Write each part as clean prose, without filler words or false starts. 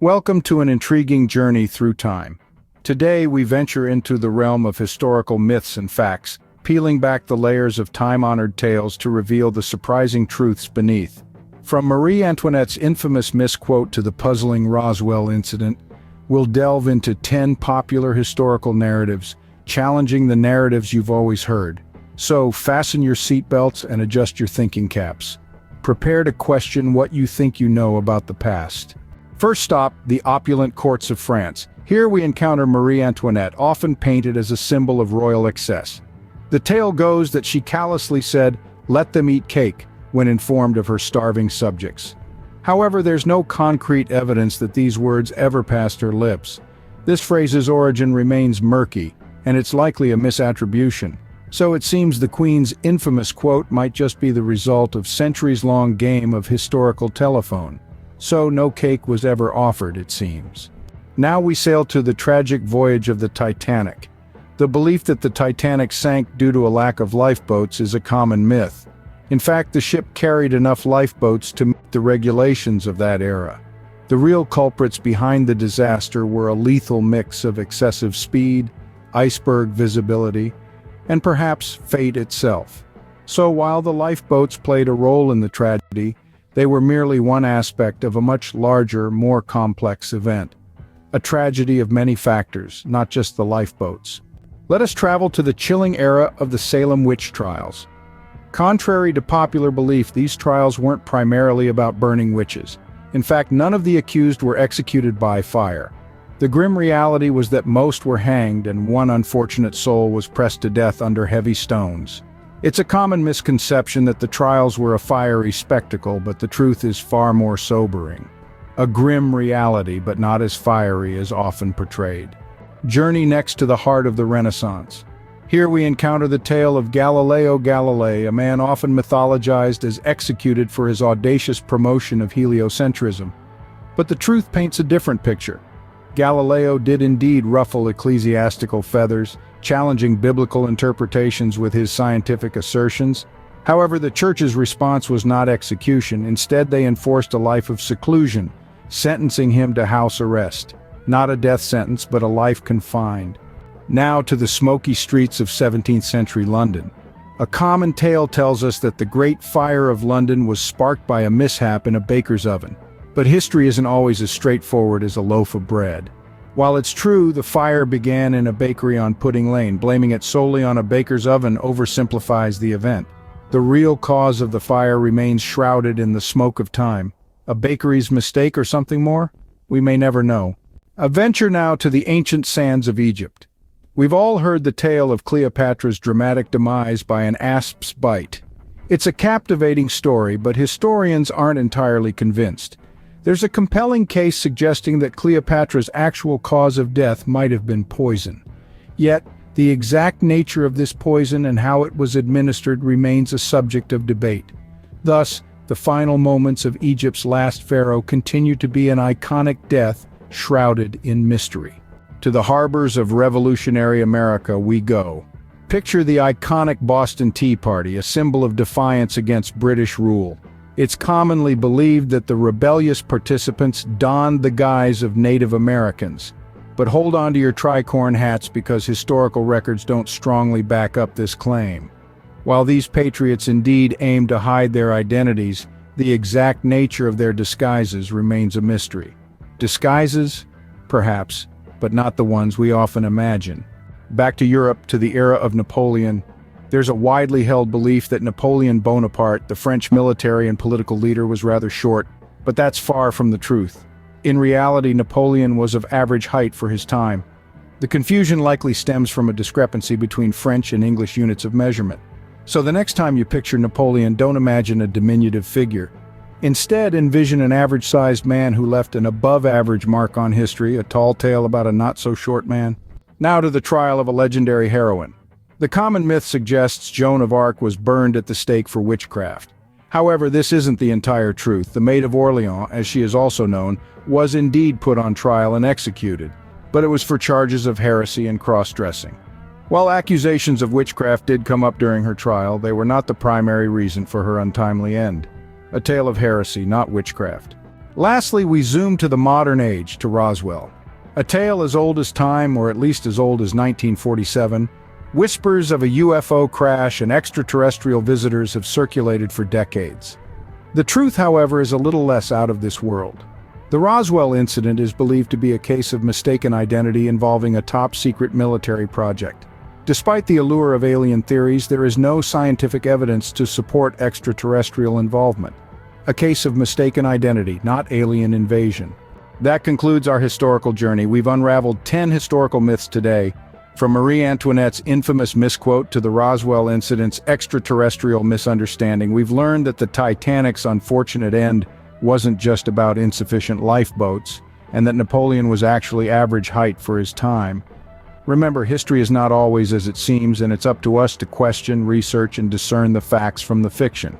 Welcome to an intriguing journey through time. Today we venture into the realm of historical myths and facts, peeling back the layers of time-honored tales to reveal the surprising truths beneath. From Marie Antoinette's infamous misquote to the puzzling Roswell Incident, we'll delve into 10 popular historical narratives, challenging the narratives you've always heard. So fasten your seatbelts and adjust your thinking caps. Prepare to question what you think you know about the past. First stop, the opulent courts of France. Here we encounter Marie Antoinette, often painted as a symbol of royal excess. The tale goes that she callously said, "Let them eat cake," when informed of her starving subjects. However, there's no concrete evidence that these words ever passed her lips. This phrase's origin remains murky, and it's likely a misattribution. So it seems the Queen's infamous quote might just be the result of centuries-long game of historical telephone. So no cake was ever offered, it seems. Now we sail to the tragic voyage of the Titanic. The belief that the Titanic sank due to a lack of lifeboats is a common myth. In fact, the ship carried enough lifeboats to meet the regulations of that era. The real culprits behind the disaster were a lethal mix of excessive speed, iceberg visibility, and perhaps fate itself. So while the lifeboats played a role in the tragedy, they were merely one aspect of a much larger, more complex event. A tragedy of many factors, not just the lifeboats. Let us travel to the chilling era of the Salem witch trials. Contrary to popular belief, these trials weren't primarily about burning witches. In fact, none of the accused were executed by fire. The grim reality was that most were hanged and one unfortunate soul was pressed to death under heavy stones. It's a common misconception that the trials were a fiery spectacle, but the truth is far more sobering. A grim reality, but not as fiery as often portrayed. Journey next to the heart of the Renaissance. Here we encounter the tale of Galileo Galilei, a man often mythologized as executed for his audacious promotion of heliocentrism. But the truth paints a different picture. Galileo did indeed ruffle ecclesiastical feathers, challenging biblical interpretations with his scientific assertions. However, the church's response was not execution. Instead, they enforced a life of seclusion, sentencing him to house arrest. Not a death sentence, but a life confined. Now to the smoky streets of 17th century London. A common tale tells us that the Great Fire of London was sparked by a mishap in a baker's oven. But history isn't always as straightforward as a loaf of bread. While it's true the fire began in a bakery on Pudding Lane, blaming it solely on a baker's oven oversimplifies the event. The real cause of the fire remains shrouded in the smoke of time. A bakery's mistake or something more? We may never know. A venture now to the ancient sands of Egypt. We've all heard the tale of Cleopatra's dramatic demise by an asp's bite. It's a captivating story, but historians aren't entirely convinced. There's a compelling case suggesting that Cleopatra's actual cause of death might have been poison. Yet, the exact nature of this poison and how it was administered remains a subject of debate. Thus, the final moments of Egypt's last pharaoh continue to be an iconic death shrouded in mystery. To the harbors of revolutionary America we go. Picture the iconic Boston Tea Party, a symbol of defiance against British rule. It's commonly believed that the rebellious participants donned the guise of Native Americans. But hold on to your tricorn hats because historical records don't strongly back up this claim. While these patriots indeed aimed to hide their identities, the exact nature of their disguises remains a mystery. Disguises? Perhaps, but not the ones we often imagine. Back to Europe, to the era of Napoleon. There's a widely held belief that Napoleon Bonaparte, the French military and political leader, was rather short, but that's far from the truth. In reality, Napoleon was of average height for his time. The confusion likely stems from a discrepancy between French and English units of measurement. So the next time you picture Napoleon, don't imagine a diminutive figure. Instead, envision an average-sized man who left an above-average mark on history, a tall tale about a not-so-short man. Now to the trial of a legendary heroine. The common myth suggests Joan of Arc was burned at the stake for witchcraft. However, this isn't the entire truth. The Maid of Orleans, as she is also known, was indeed put on trial and executed, but it was for charges of heresy and cross-dressing. While accusations of witchcraft did come up during her trial, they were not the primary reason for her untimely end. A tale of heresy, not witchcraft. Lastly, we zoom to the modern age, to Roswell. A tale as old as time, or at least as old as 1947, whispers of a UFO crash and extraterrestrial visitors have circulated for decades. The truth, however, is a little less out of this world. The Roswell Incident is believed to be a case of mistaken identity involving a top-secret military project. Despite the allure of alien theories, there is no scientific evidence to support extraterrestrial involvement. A case of mistaken identity, not alien invasion. That concludes our historical journey. We've unraveled 10 historical myths today, from Marie Antoinette's infamous misquote to the Roswell Incident's extraterrestrial misunderstanding. We've learned that the Titanic's unfortunate end wasn't just about insufficient lifeboats, and that Napoleon was actually average height for his time. Remember, history is not always as it seems, and it's up to us to question, research, and discern the facts from the fiction.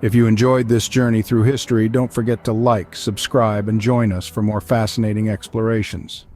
If you enjoyed this journey through history, don't forget to like, subscribe, and join us for more fascinating explorations.